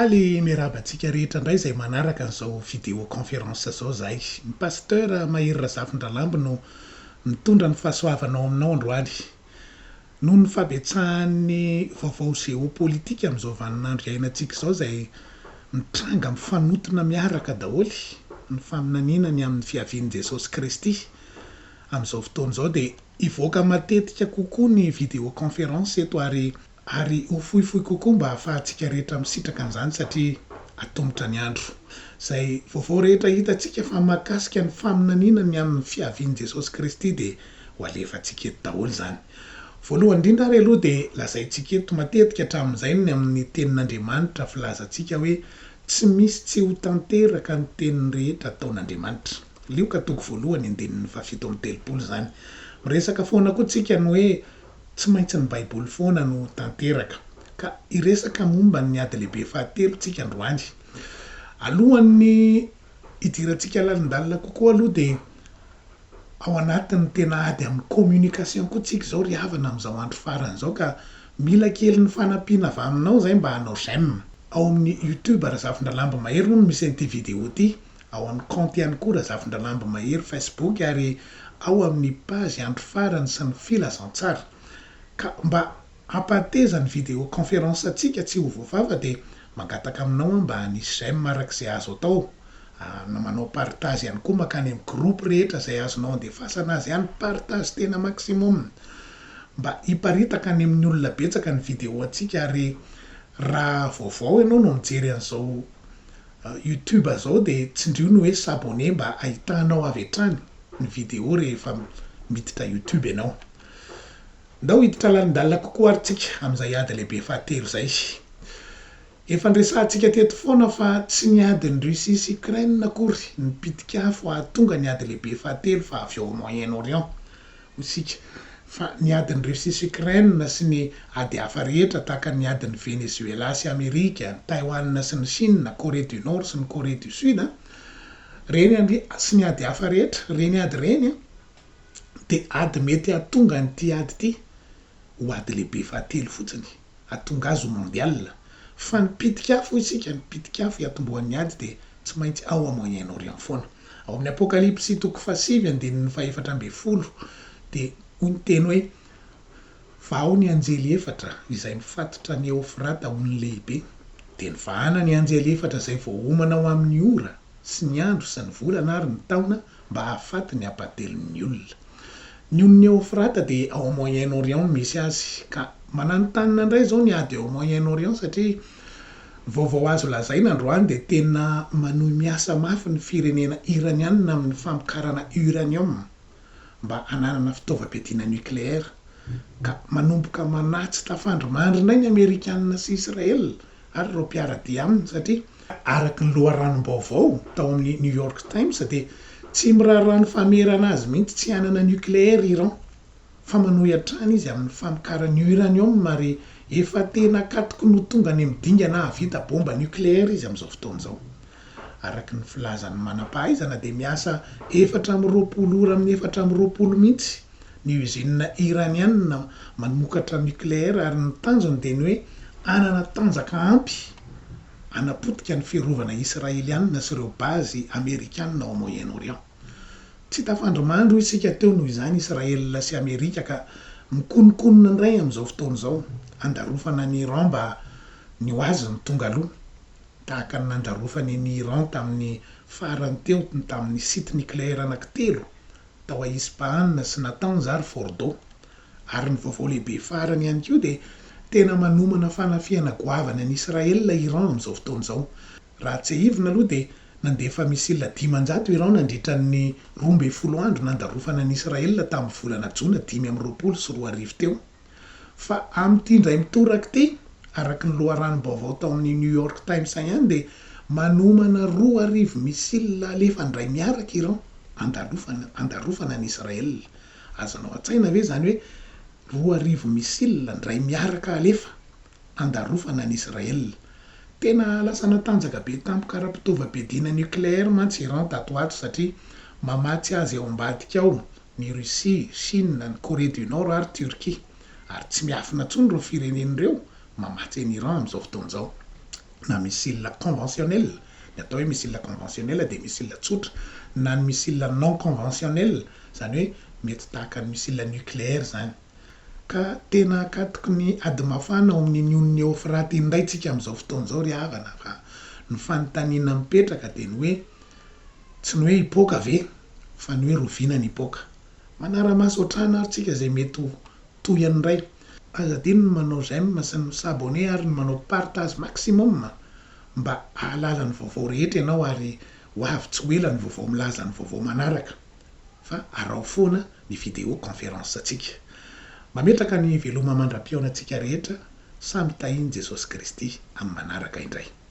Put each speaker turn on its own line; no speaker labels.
faly miarabantsika rehetra indray izay manaraka an'izao vidéo conférence zao zahay. Ny pasteur Mahery Razafindralambo no mitondra ny fahasoavanao aminao androany. Noho ny fabetsahan'ny vaovao géopolitika amin'izao vaninandro iainantsika izao izay mitranga mifanotona miaraka daholo ny faminaninany amin'ny fiavian'i Jesosy Kristy amin'izao fotoana izao dia hivoaka matetika kokoa ny vidéo conférence eto ary ho fohifohy kokoa mba ahafahantsika rehetra misitraka an'izany satria atombotra ny andro. Izay vaovao rehetra hitantsika fa mahakasika ny faminaninany amin'ny fiavian'i Jesosy Kristy dia ho alefantsika eto daholo izany. Voalohany indrindra ary aloha dia lazaintsika eto matetika hatramin'izay ny amin'ny tenin'Andriamanitra filazantsika hoe tsy misy tsy ho tanteraka ny teniny rehetra ataon'Andriamanitra. Lioka toko voalohany andinin'ny 7:30 izany. Miresaka foana koa tsika ny hoe tsy maintsy ny Baiboly foana no tanteraka. Ka iresaka momba ny ady lehibe fahatelo tsika androany. Alohan'ny idirantsika lalindalina kokoa aloha dia ao anatin'ny tena ady amin'ny communication koa tsika izao ry havana amin'izao andro farany izao ka mila kely ny fanampiana avy aminao izay mba hanao j'aime. Ao amin'ny YouTube Razafindralambo Mahery no misy an'ity vidéo ity. Ao amin'ny compte ihany koa Razafindralambo Mahery Facebook ary ao amin'ny page andro farany sy ny filazantsara. Ka mba hampateza ny vidéo conférence atsika tsy ho voafafa dia mangataka aminao mba hanisy j'aime arak'izay azo atao. Manao partage ihany koa makany amin'ny groupe rehetra izay azonao andefasana azy ihany partage tena maximum. Mba hiparitaka any amin'ny olona betsaka ny vidéo atsika ary raha vaovao ianao no mijery an'izao YouTube zao dia tsindrio hoe s'abonner mba ahitanao avy hatrany ny vidéo rehefa miditra YouTube ianao. Ndao hiditra lalindalina kokoa ary tsika amin'izay ady lehibe fahatelo izay. Efa niresahantsika teto foana fa tsy niady ny Russie sy Ukraine akory nipitika afo ahatonga ny ady lehibe fahatelo fa avy ao Moyen-Orient isika. Fa niady ny Russie sy Ukraine sy ny ady hafa rehetra tahaka ny ady ny Venezuela sy Amerika, ny Taiwan sy ny Chine, Corée du Nord sy ny Corée du Sud. Reny sy ny ady hafa rehetra, reny ady reny dia ady mety hahatonga nyity ady ity ho ady lehibe fahatelo fotsiny, hahatonga azy ho mondial. Fa nipitika afo isika, nipitika afo hiatombohan'ny ady dia tsy maintsy ao Moyen-Orient foana. Ao amin'ny Apokalipsy toko 7:4 dia hoy ny teny hoe vao ny anjely efatra izay mifatotra ny Eufrata ho ny lehibe dia nivahana ny anjely efatra izay voahomana ao amin'ny ora sy ny andro sy ny volana ary ny taona mba hahafaty ny hampatelon'ny olona. Ny on'ny Eufrata dia ao Moyen-Orient misy azy ka mananontany indray izao ny ady ao Moyen-Orient satria vaovao azo lazaina androany dia tena manohy miasa mafy ny firenena iraniana amin'ny famokarana uranium mba hananana fitaovam-piadiana nucléaire ka manomboka manatsy tafandromandry indray ny Amerikanina sy Israel ary ireo mpiaradia aminy satria araky ny loharanom-baovao tao amin'ny New York Times dia tsy miraharaha ny famerana azy mihitsy tsy hanana nucléaire Iran fa manohy hatrany izy amin'ny famokarana uranium ary efa tena katoko no tonga ny midingana havita bomba nucléaire izy amin'izao fotoana izao. Araky ny filazany manam-pahaizana dia miasa 420 ora amin'ny 420 mihitsy ny usine iraniana manomokatra nucléaire ary ny tanjony dia ny hoe hanana tanjaka ampy hanapotika ny fiarovana Israelianina sy ireo bazy Amerikanina ao Moyen-Orient. Tsy tafandromandro isika teo noho izany Israel sy Amerika ka mikonokonona indray amin'izao fotoana izao andarofana ny Iran mba ny ho azy ny tonga aloha tahaka ny nandarofany ny Iran tamin'ny farany teo tamin'ny site nucléaire anankitelo tao a Ispahan sy Natanz ary Fordo. Ary ny vaovao lehibe farany ihany koa dia tena manomana fanafiana goavana ny Israel Iran amin'izao fotoana izao. Raha tsy ahivina aloha dia nandefa misila 500 Iran nandritra ny 12 andro nandarofana ny Israel tamin'ny volana Jona 5:24 teo. Fa amin'ity indray mitoraka ity araky ny loharanom-baovao tao amin'ny New York Times ihany dia manomana 2 misila alefa indray miaraka Iran andarofana ny Israel. Azonao an-tsaina ve izany hoe 2 misila indray miaraka alefa andarofana ny Israel. Tena lasa natanjaka be tampoka raha-pitaovam-piadiana nucléaire mantsy Iran tato ato satria mamatsy azy ao ambadika ao ny Russie, Chine, ny Corée du Nord ary Turquie. Ary tsy miafina intsony ireo firenen'ireo mamatsy ny Iran amin'izao fotoana izao. na missile conventionnel ny atao hoe missile conventionnel de missile tsotra na ny missile non conventionnel zany hoe mety tahaka ny missile nucléaire zany ka tena akatoko ny ady mafana ao amin'ny Union Euphrate indray tsika am'izao fotoana zao ry havana fa ny fanontaniana mipetraka de ny hoe tsy ny hoe hipoka ve fa ny hoe roviana ny hipoka manara-maso ohatrana ary tsika zay mety toy an'ray azadino ny manao j'aime sy ny s'abonner ary ny manao partage maximum mba ahalala ny vaovao rehetra ianao ary ho avy tsy ho ela ny vaovao milaza ny vaovao manaraka fa arao foana ny vidéo conférence atsika mametraka ny veloma mandram-piaona atsika rehetra samy tahiny Jesosy Kristy amin'ny manaraka indray.